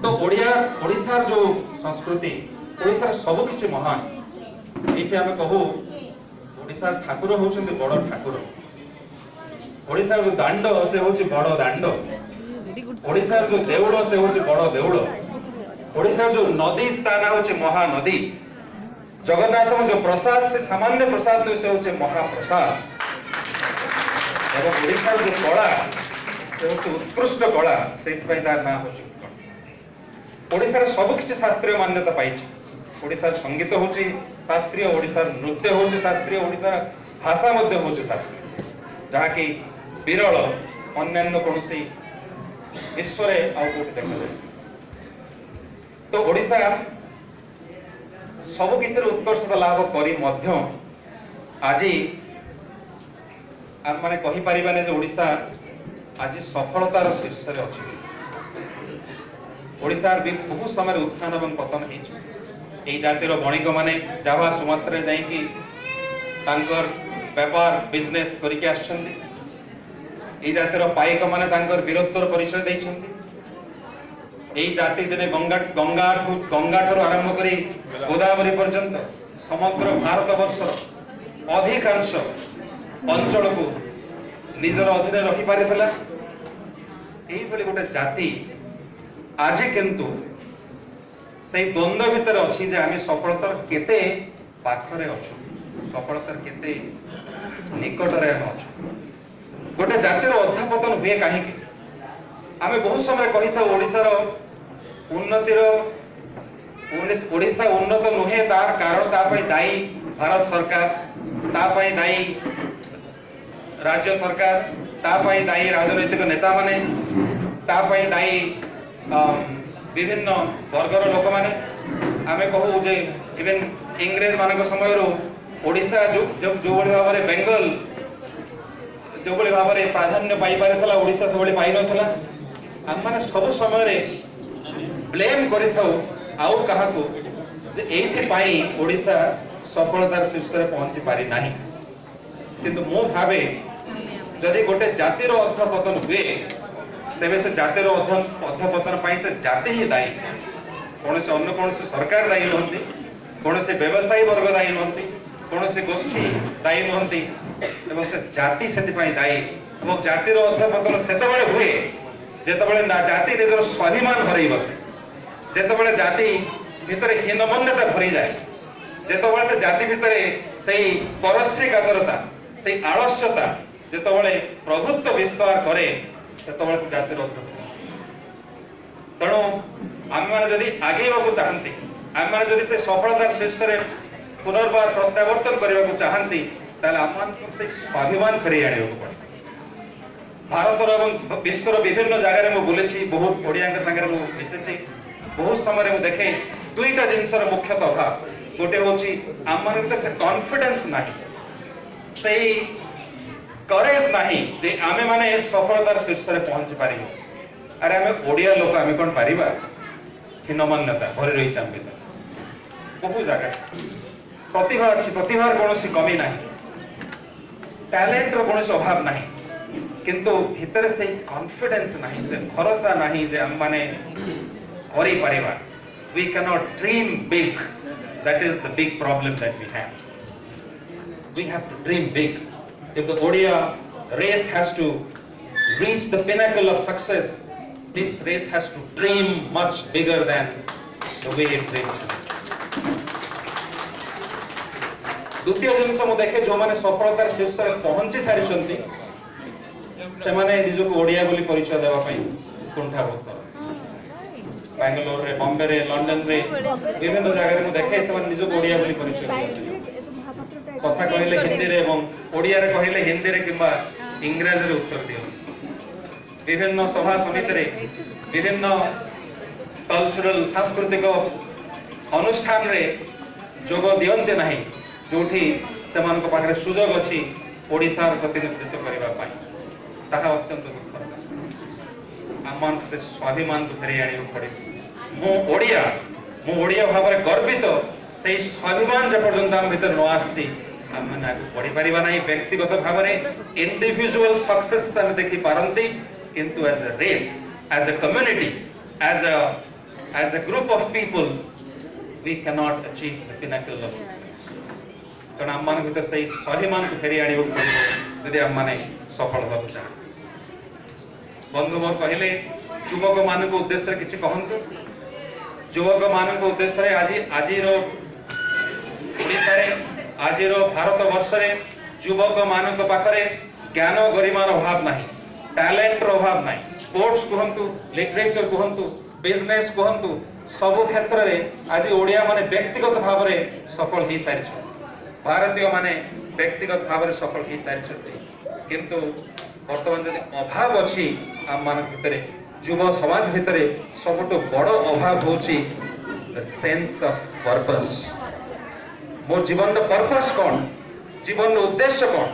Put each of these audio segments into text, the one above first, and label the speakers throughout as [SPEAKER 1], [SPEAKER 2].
[SPEAKER 1] तो ओडिशार जो संस्कृति ओडिशार सब किसी महान ये आम कहू ओडिशार ठाकुर होउछन्ति बड़ ठाकुर ओडिशार जो दांड से होउछि बड़ दांड ओडिशार जो देउड़ से होउछि बड़ देउड़ ओडिशार जो नदी स्थान होउछि महानदी जगन्नाथ जो प्रसाद से सामान्य प्रसाद से होउछि महाप्रसाद एवं ओडिशार जो कला से होउछि उत्कृष्ट कला से तार ना होउछि ओडिशार सब किछि शास्त्रीय मान्यता पाइछि ओडिशार संगीत होउछि शास्त्रीय ओडिशार नृत्य होउछि शास्त्रीय ओडिशार भाषा मध्य होउछि शास्त्रीय जहा कि विरल अन्य कोनसी विश्व रे आउ कोठी देखले तो ओडिशा सब किछि उत्कर्षता लाभ करी मध्य आज आम माने कहि परिबाने जे ओडिशा आज सफलतार शीर्ष रे अछि ओडिशार भी बहुत समय उत्थान एवं पतन होइछि एई जातिर बणिक माने जावा सुमात्रा जाई कि तांकर व्यापार बिजनेस करिके आछन्ती एई जातिर पाइक माने तांकर वीरत्वर परिचय दैछन्ती एई जाति दिने गंगा ठारू आरंभ करी गोदावरी पर्यंत समग्र भारत वर्ष अधिकांश अंचल को निजर अधीन रखि पारिथिला एई भली गोटे जाति आज किंतु से द्वंद्व भितर अच्छी जे आम सफलतार केते पाखरे अच्छु सफलतार केते निकटरे हम अच्छु गोटे जातिर अध्यापतन हुए कहीं आम बहुत समय कही था ओडिशार उन्नतिर ओडिशा उन्नत नुहे तार कारण तापई दायी भारत सरकार तापई दायी राज्य सरकार तापई दायी राजनैतिक नेता माने तापई दायी विभिन्न वर्गर लोक माने आमे कहू जे इवन इंग्रेज मानक समय ओडिशा जो भाव में बेंगल जो भाव में प्राधान्य पाई पारिथला ओडिशा से पाई नथला आम माने सब समय ब्लेम करि थाउ आउ कहा को जे एथि पाई ओडिशा सफलतार शीर्ष रे पहुंची पारि नाही किंतु मो भावे जदि गोटे जातिर अधपतन हुए तेरे से जातिर अधपतन पाई से जाति ही दायी कौन से अन्य कौन से सरकार दायी नहंती कौन से व्यवसायी वर्ग दायी नहंती कौन से गोष्ठी दायी नहंती एवं से जाति सेति पाई दायी एवं जातिर अधपतन सेतबेले हुए जेतबेले ना जाति निजर स्वाभिमान हरई बसे जेतबेले जाति भितरे हीनमन्यता भरी जाए जेतबेले से जाति भितरे सेई परश्री कातरता सेई आलस्यता जेतबेले प्रभुत्व विस्तार करे सेतबेले से जातिर तेणु आम मैंने जदि आगे चाहती आम मैंने जदि से सफलतार शीर्ष में पुनर्बार प्रत्यावर्तन करने को चाहती आम से स्वाभिमान फेरी आने पड़े भारत एवं विश्वर विभिन्न जगह में बुली बहुत ओडिया सागर मिसी बहुत समय में देखे दुईटा जिनसर मुख्यतः अभाव गोटे हूँ आम मान भर से कॉन्फिडेंस नहीं से करेज नहीं जे आमे माने सफलतार शीर्ष में पहुंची पारि अरे आमे ओडिया लोक आमे कोन पारिबा हीनमान्यता भरी रही आम भीतर बहुत जगह प्रतिभा अच्छी प्रतिभार कौन कमी ना टैलेंट कौन अभाव ना किंतु भितर से कॉन्फिडेंस नहीं से भरोसा नहीं जे हम माने करि परिबा we can not dream big that is the big problem that we have to dream big if the Odia race has to reach the pinnacle of success this race has to dream much bigger than the way it dreams द्वितीय जिनस मु देखे जो माने सफलतार शीर्ष रे पहुंची सारी छंती से माने निज को ओडिया बोली परिचय देबा पई कुंठा होत बेंगलोर रे बॉम्बे रे लंदन रे विभिन्न जगह रे मु देखे से माने निज को ओडिया बोली परिचय कथा कहले हिंदी रे एवं ओडिया रे कहले हिंदी रे किबा इंग्रजी रे उत्तर दियो विभिन्न सभा समिति रे विभिन्न कल्चरल सांस्कृतिक अनुष्ठान रे जोग दियंते नाही जोठी सेमान को पाखरे सुजोग अछि ओडिसार प्रतिनिधित्व करबा पाई ताहा अत्यंत दुःखर आमान से स्वाभिमान को फेरी आनी पड़े मु ओडिया भाव रे गर्वित से स्वाभिमान जे पर्यंत हम भीतर न आसी हम ना पढ़ी परिबा नाही व्यक्तिगत भाव रे इंडिविजुअल सक्सेस हम देखि पारंती किंतु as a race as a community as a as a group of people we cannot achieve the pinnacle of success. कारण आम्मान भीतर से स्वाभिमान को फेरी आनी होगी यदि आम्माने सफल होगा चाहें। बंधु मोर कहले युवक मान को उद्देश्य किसी कहंतु युवक मान को उद्देश्य आज रो ओडिशा रे आज रो भारत वर्ष रे युवक मान को पाखरे ज्ञान गरिमार अभाव नाही, टैलेंट रो अभाव नाही, स्पोर्ट्स कहंतु, लिटरेचर कहंतु, बिजनेस कहंतु, सब क्षेत्र रे आज ओडिया माने व्यक्तिगत भाव रे सफल ही सारिछ। भारतीय माने व्यक्तिगत भाव रे सफल ही सारिछ, किंतु वर्तमान जदि अभाव अछि आम मान भितरे युवा समाज भितरे सबटो बड़ अभाव होछि द सेंस ऑफ पर्पस। मोर जीवन रो पर्पस कोन, जीवन रो उद्देश्य कोन,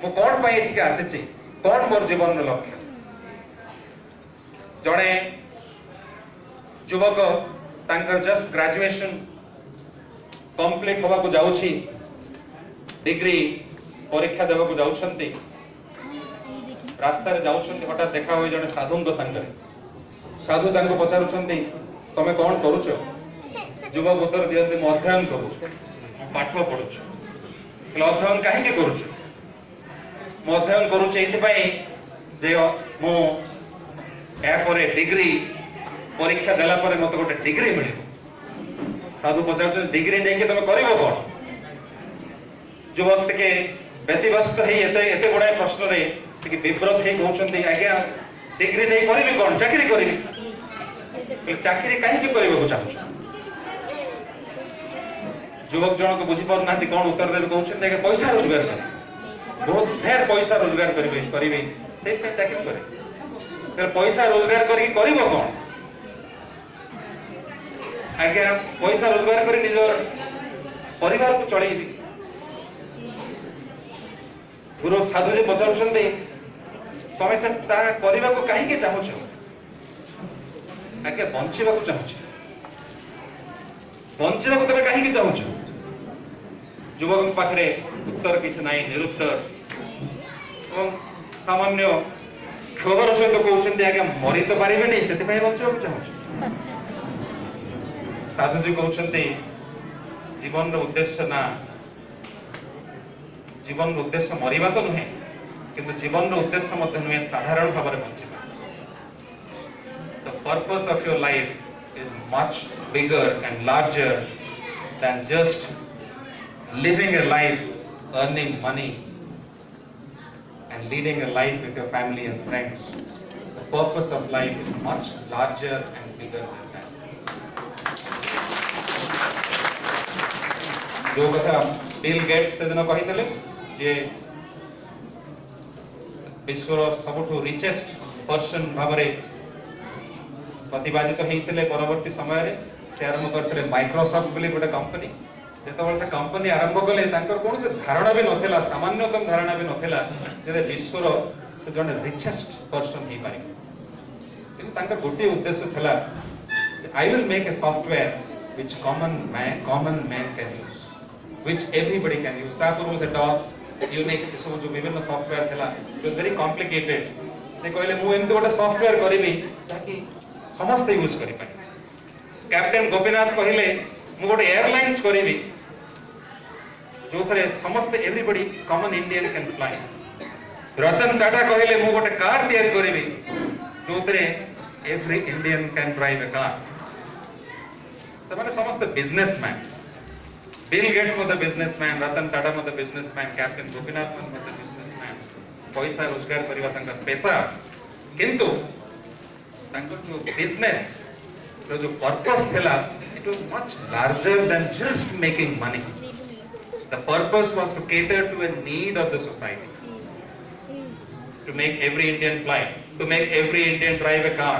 [SPEAKER 1] मो कोन पई एठिके आसीछि, कोन मोर जीवन रो लक्ष्य। जणे युवक तांकर जस्ट ग्रेजुएशन कंप्लीट होबा को जाउछि, डिग्री परीक्षा देबा को जाउछंती, रास्ता रे जाउछंती, हठात देखा होई जणे साधुंक संगे। साधु तांको पचारुछंती तमे कोन करूछ? युवक उत्तर दियंती मो अध्ययन करूछ, पाठ पढुछ। कहले अध्ययन काहे के करूछ? मो अध्ययन करूछ एथि पई जे मो या परे डिग्री परीक्षा देला परे मते गोटे डिग्री मिलिबो। साधु पचारुछ डिग्री नै के तमे करिवो कोन? युवक के व्यतिव्यस्त है एते गुड़ाए प्रश्न रे कि विव्रत है कहउछंती आज्ञा डिग्री नै करबी कोन, चाकरी करबी। कि चाकरी काहे के करबो को चाहछ? युवक जन को बुझी पर नाती कोन उत्तर देबे कहउछंती कि पैसा रोजगार कर, बहुत ढेर पैसा रोजगार करिवे से पे चाकरी करे। फिर पैसा रोजगार करी करबो कोन? आज्ञा पैसा रोजगार करी निज परिवार को चलेबी। गुरु साधु जी पचारुछंती तमे से ता करिबा को काहे के चाहछ? आके बंचिबा को चाहछ, बंचिबा को तमे काहे के चाहछ? युवक पाखरे उत्तर किछ नाही, निरुत्तर और सामान्य खबर सहित कहउछंती आके मरि तो पारिबे नै, सेति पय बंचिबा को चाहछ। साधु जी कहउछंती जीवन रो उद्देश्य ना, जीवन रो उद्देश्य मरिबा तो नुहे, किंतु जीवन रो उद्देश्य मते नुहे साधारण भाବରେ बंचिबा। The purpose of your life is much bigger and larger than just living a life, earning money and leading a life with your family and friends. The purpose of life is much larger and bigger than that. जो कथा Bill Gates से दिन कहितले जे विश्वर सबठो richest person भाबरे प्रतिपादित हेइतले परवर्ती समय रे से आरंभ करथले माइक्रोसॉफ्ट बोली गोटे कंपनी। जेतबेले से कंपनी आरंभ कले तांकर कोन से धारणा भी नथिला, सामान्यतम धारणा भी नथिला जे विश्वर से जने रिचेस्ट पर्सन ही पारे। किंतु तांकर गोटे उद्देश्य थला I will make a software which common man can use, which everybody can use. तापर वो से डॉस यूनिक सब जो विभिन्न सॉफ्टवेयर थला जो वेरी कॉम्प्लिकेटेड, से कहले मु एमते गोटे सॉफ्टवेयर करबी ताकि समस्त यूज करि पाए। कैप्टन गोपीनाथ कहले मु गोटे एयरलाइंस करबी जो थरे समस्त everybody common Indian can fly. Ratan Tata कहले मु गोटे कार तैयार करबी जो थरे every Indian can drive a car. सबने समस्त बिजनेसमैन, बिल गेट्स मते बिजनेसमैन, रतन टाटा मते बिजनेसमैन, कैप्टन गोपीनाथ मते बिजनेसमैन। पैसा रोजगार करबा तांकर पेशा, किंतु तांकर जो बिजनेस रो जो पर्पस थेला it was much larger than just making money. The purpose was to cater to a need of the society, to make every Indian fly, to make every Indian drive a car,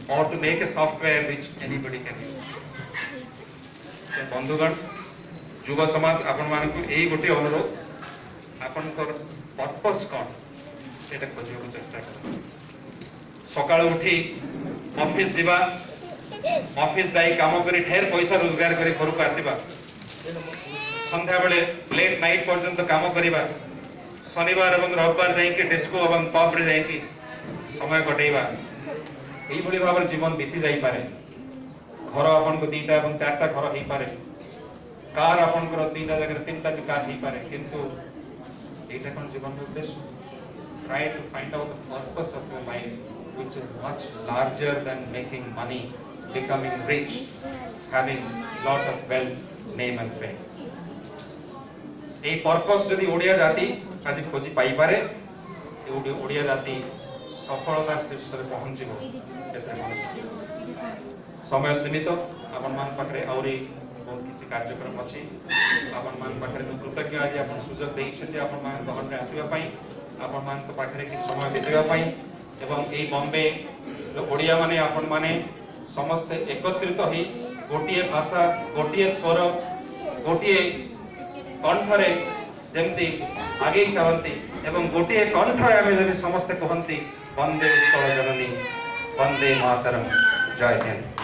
[SPEAKER 1] or to make a software which anybody can use. So बंधुगण युवा समाज आपण मानकु एई गोटे अनुरोध, आपनकर purpose कोन सेटा खोजियो चेष्टा कर। सकाळ उठी ऑफिस जीवा, ऑफिस जाई काम करी ढेर पैसा रोजगार करी घर को आसीबा, संध्या बेले लेट नाइट पर्यंत काम करिबा, शनिवार एवं रविवार जाइके डिस्को एवं पब रे जाइके समय कटेइबा, एई भली भाबर जीवन बीती जाई पारे। घर आपन को 2टा एवं 4टा घर हे पारे कार आपन को 2टा जगह 3टा भी कार हे पारे किंतु एटा कोन जीवन उद्देश्य try to find out the purpose of your life which is much larger than making money becoming rich having lot of wealth name and fame এই purpose যদি ওড়িয়া জাতি আজ খোঁজি পাই পারে ওড়িয়া জাতি সফলতার শীর্ষে পৌঁছিব समय सीमित आपण मान पाखरे आउरी बहुत किसी कार्यक्रम अछि आपण मान पाखरे कृतज्ञ आज आपण सुযোগ देइछते आपण मान घर में आसीबा पई आपण मान तो पाखरे कि समय बितेबा पई एवं एई बॉम्बे ओडिया माने आपण माने समस्त एकत्रित होई गोटिए भाषा गोटिए स्वर गोटिए कंठरे जेमती आगे चलती एवं गोटिए कंठरे आमे जदि समस्त कहंती वंदे उत्कल जननी वंदे मातरम जय हिंद।